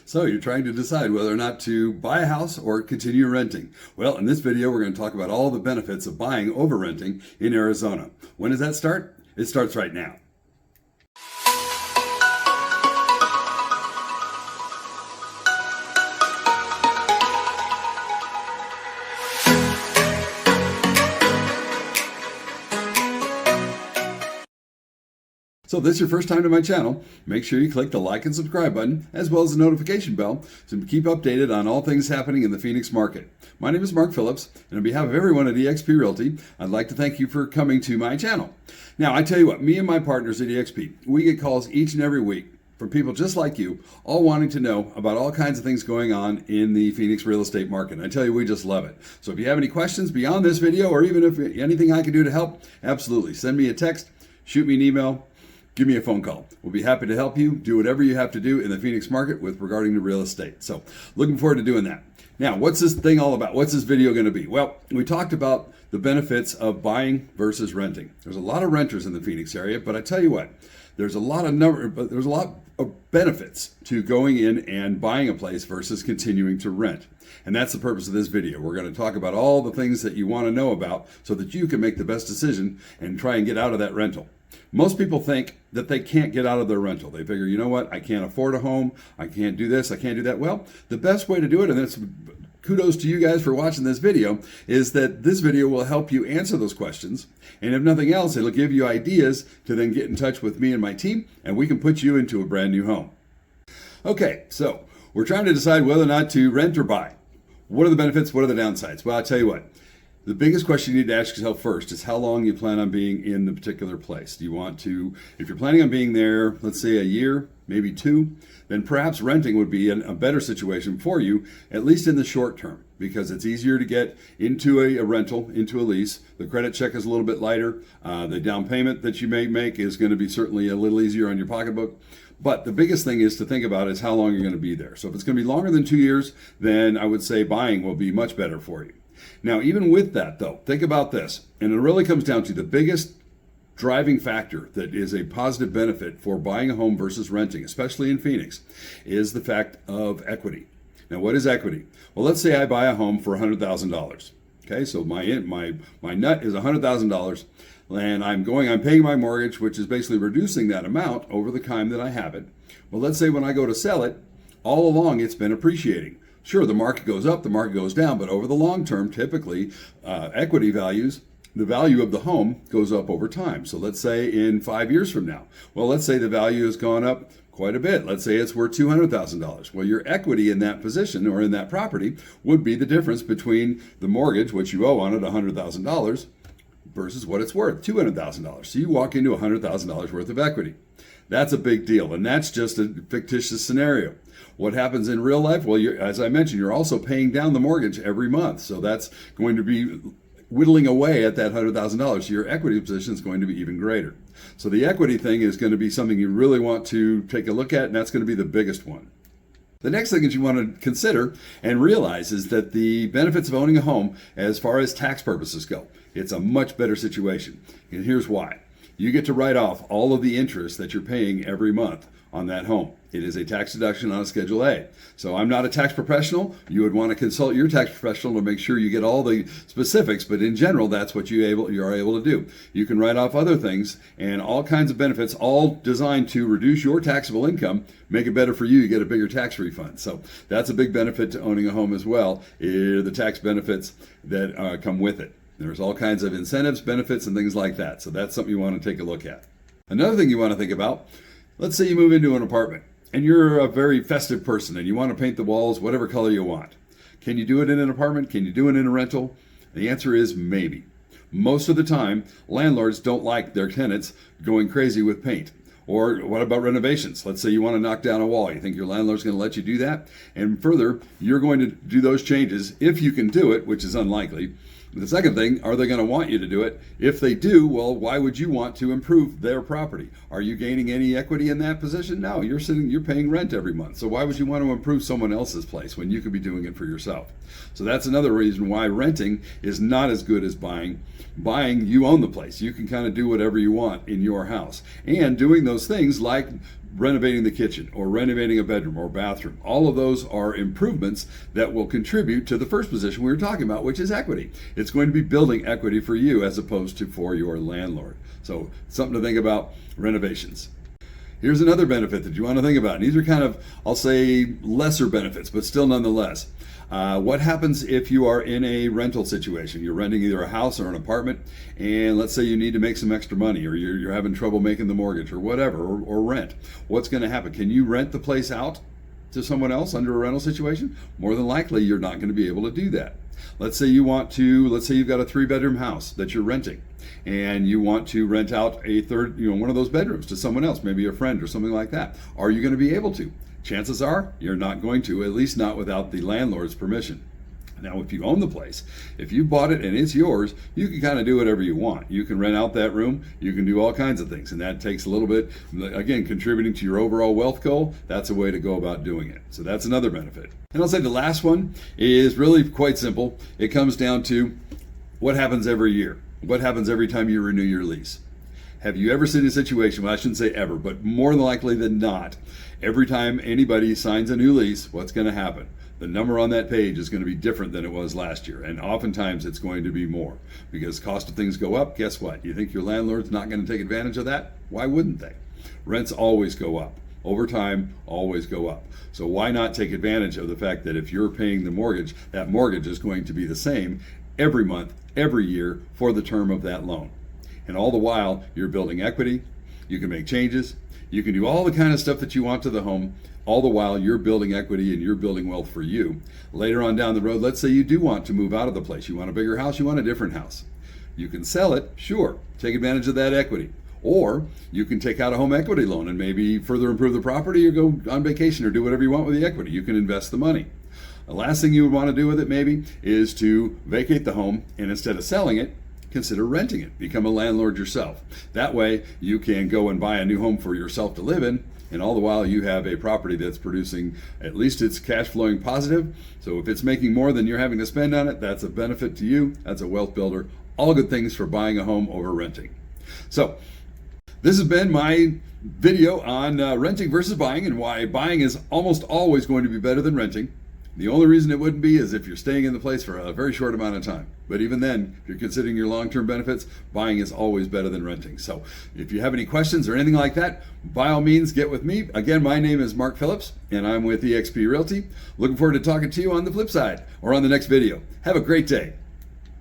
So you're trying to decide whether or not to buy a house or continue renting. Well, in this video, we're going to talk about all the benefits of buying over renting in Arizona. When does that start? It starts right now. So if this is your first time to my channel, make sure you click the like and subscribe button, as well as the notification bell, to keep updated on all things happening in the Phoenix market. My name is Mark Phillips, and on behalf of everyone at eXp Realty, I'd like to thank you for coming to my channel. Now, I tell you what, me and my partners at eXp, we get calls each and every week from people just like you, all wanting to know about all kinds of things going on in the Phoenix real estate market. And I tell you, we just love it. So if you have any questions beyond this video, or even if anything I can do to help, absolutely. Send me a text, shoot me an email, give me a phone call. We'll be happy to help you do whatever you have to do in the Phoenix market with regarding to real estate. So looking forward to doing that. Now, what's this thing all about? What's this video going to be? Well, we talked about the benefits of buying versus renting. There's a lot of renters in the Phoenix area, but I tell you what, there's a lot of benefits to going in and buying a place versus continuing to rent. And that's the purpose of this video. We're going to talk about all the things that you want to know about so that you can make the best decision and try and get out of that rental. Most people think that they can't get out of their rental. They figure, you know what, I can't afford a home, I can't do this, I can't do that. Well, the best way to do it, and that's kudos to you guys for watching this video, is that this video will help you answer those questions. And if nothing else, it'll give you ideas to then get in touch with me and my team, and we can put you into a brand new home. Okay, so we're trying to decide whether or not to rent or buy. What are the benefits? What are the downsides? Well, I'll tell you what. The biggest question you need to ask yourself first is how long you plan on being in the particular place. Do you want to, if you're planning on being there, let's say a year, maybe two, then perhaps renting would be a better situation for you, at least in the short term, because it's easier to get into a rental, into a lease. The credit check is a little bit lighter. The down payment that you may make is going to be certainly a little easier on your pocketbook. But the biggest thing is to think about is how long you're going to be there. So if it's going to be longer than 2 years, then I would say buying will be much better for you. Now, even with that, though, think about this, and it really comes down to the biggest driving factor that is a positive benefit for buying a home versus renting, especially in Phoenix, is the fact of equity. Now, what is equity? Well, let's say I buy a home for $100,000. Okay, so my nut is $100,000, and I'm paying my mortgage, which is basically reducing that amount over the time that I have it. Well, let's say when I go to sell it, all along it's been appreciating. Sure, the market goes up, the market goes down, but over the long term, typically, equity values, the value of the home goes up over time. So let's say in 5 years from now, well, let's say the value has gone up quite a bit. Let's say it's worth $200,000. Well, your equity in that position or in that property would be the difference between the mortgage, which you owe on it $100,000, versus what it's worth, $200,000. So you walk into $100,000 worth of equity. That's a big deal, and that's just a fictitious scenario. What happens in real life? Well, as I mentioned, you're also paying down the mortgage every month, so that's going to be whittling away at that $100,000. So your equity position is going to be even greater. So the equity thing is going to be something you really want to take a look at, and that's going to be the biggest one. The next thing that you want to consider and realize is that the benefits of owning a home, as far as tax purposes go, it's a much better situation. And here's why. You get to write off all of the interest that you're paying every month on that home. It is a tax deduction on a Schedule A. So I'm not a tax professional. You would want to consult your tax professional to make sure you get all the specifics, but in general, that's what you're able to do. You can write off other things and all kinds of benefits, all designed to reduce your taxable income, make it better for you, you get a bigger tax refund. So that's a big benefit to owning a home as well, the tax benefits that come with it. There's all kinds of incentives, benefits, and things like that. So that's something you want to take a look at. Another thing you want to think about, let's say you move into an apartment and you're a very festive person and you want to paint the walls whatever color you want. Can you do it in an apartment? Can you do it in a rental? The answer is maybe. Most of the time, landlords don't like their tenants going crazy with paint. Or what about renovations? Let's say you want to knock down a wall. You think your landlord's going to let you do that? And further, you're going to do those changes if you can do it, which is unlikely. The second thing, are they going to want you to do it? If they do, well, why would you want to improve their property? Are you gaining any equity in that position? No, you're paying rent every month. So why would you want to improve someone else's place when you could be doing it for yourself? So that's another reason why renting is not as good as buying. Buying, you own the place. You can kind of do whatever you want in your house. And doing those things like renovating the kitchen or renovating a bedroom or bathroom. All of those are improvements that will contribute to the first position we were talking about, which is equity. It's going to be building equity for you as opposed to for your landlord. So something to think about, renovations. Here's another benefit that you want to think about. And these are kind of, I'll say, lesser benefits, but still nonetheless. What happens if you are in a rental situation? You're renting either a house or an apartment, and let's say you need to make some extra money, or you're having trouble making the mortgage or whatever, or rent. What's going to happen? Can you rent the place out to someone else under a rental situation? More than likely, you're not going to be able to do that. Let's say you've got a 3-bedroom house that you're renting, and you want to rent out a third, one of those bedrooms to someone else, maybe a friend or something like that. Are you going to be able to? Chances are you're not going to, at least not without the landlord's permission. Now, if you own the place, if you bought it and it's yours, you can kind of do whatever you want. You can rent out that room, you can do all kinds of things, and that takes a little bit, again, contributing to your overall wealth goal. That's a way to go about doing it. So that's another benefit. And I'll say the last one is really quite simple. It comes down to what happens every year. What happens every time you renew your lease? Have you ever seen a situation, well, I shouldn't say ever, but more than likely than not, every time anybody signs a new lease, what's going to happen? The number on that page is going to be different than it was last year. And oftentimes it's going to be more because cost of things go up. Guess what? You think your landlord's not going to take advantage of that? Why wouldn't they? Rents always go up. Over time, always go up. So why not take advantage of the fact that if you're paying the mortgage, that mortgage is going to be the same every month, every year for the term of that loan. And all the while, you're building equity, you can make changes, you can do all the kind of stuff that you want to the home, all the while you're building equity and you're building wealth for you. Later on down the road, let's say you do want to move out of the place. You want a bigger house, you want a different house. You can sell it, sure, take advantage of that equity. Or you can take out a home equity loan and maybe further improve the property or go on vacation or do whatever you want with the equity. You can invest the money. The last thing you would want to do with it maybe is to vacate the home and instead of selling it, consider renting it. Become a landlord yourself. That way you can go and buy a new home for yourself to live in, and all the while you have a property that's producing, at least it's cash flowing positive. So if it's making more than you're having to spend on it, that's a benefit to you. That's a wealth builder. All good things for buying a home over renting. So this has been my video on renting versus buying and why buying is almost always going to be better than renting. The only reason it wouldn't be is if you're staying in the place for a very short amount of time. But even then, if you're considering your long-term benefits, buying is always better than renting. So if you have any questions or anything like that, by all means, get with me. Again, my name is Mark Phillips, and I'm with eXp Realty. Looking forward to talking to you on the flip side or on the next video. Have a great day.